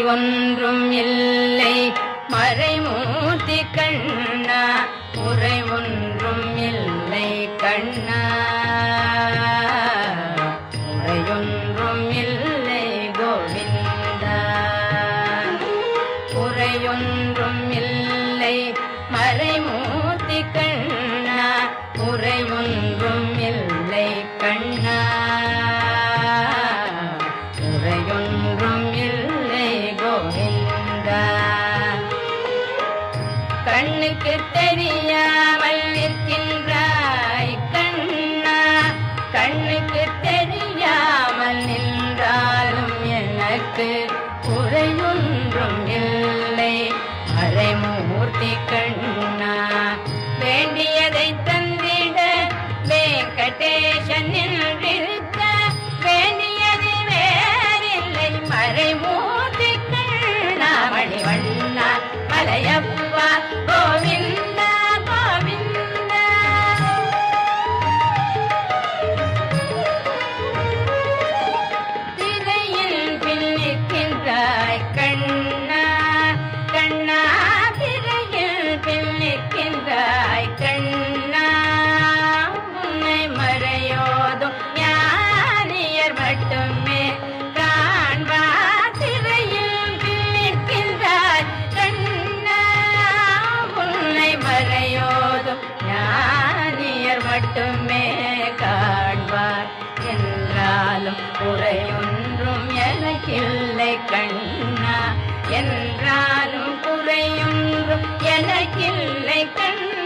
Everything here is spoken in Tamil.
ஒன்றும் இல்லை மறைமூர்த்தி கண்ணா குறை ஒன்றும் இல்லை கண்ணா குறையொன்றும் இல்லை கோவிந்தா குறையொன்றும் இல்லை மறைமூர்த்தி கண்ணா குறை ஒன்றும் இல்லை கண்ணா குறையொன்றும் இல்லை கோவிந்தா கண்ணுக்கு தெரியாமல் நிற்கின்றாய் கண்ணா கண்ணுக்கு தெரியாமல் நின்றாலும் எனக்கு குறையொன்றும் இல்லை மறைமூர்த்தி கண்ணா வேண்டியதை தந்திட வெங்கடேசன் நின்றிருக்க வேண்டியது வேறில்லை மறைமூர்த்தி கண்ணா மணிவண்ணா மலையப்பா கோவிந்தா கோவிந்தா திரையில் பின்னிக்கின்றாய் கண்ணா கண்ணா திரையில் பின்னிக்கின்றாய் கண்ணா உன்னை மறையோதும் ஞானியர் மட்டுமே காண்பார் திரையில் பின்னிக்கின்றாய் கண்ணா உன்னை மறையோதும் ஞானியர் மட்டுமே காண்பார் என்றாலும் குறையொன்றும் எனக்கில்லை கண்ணா என்றாலும் குறையொன்றும் எனக்கில்லை கண்ணா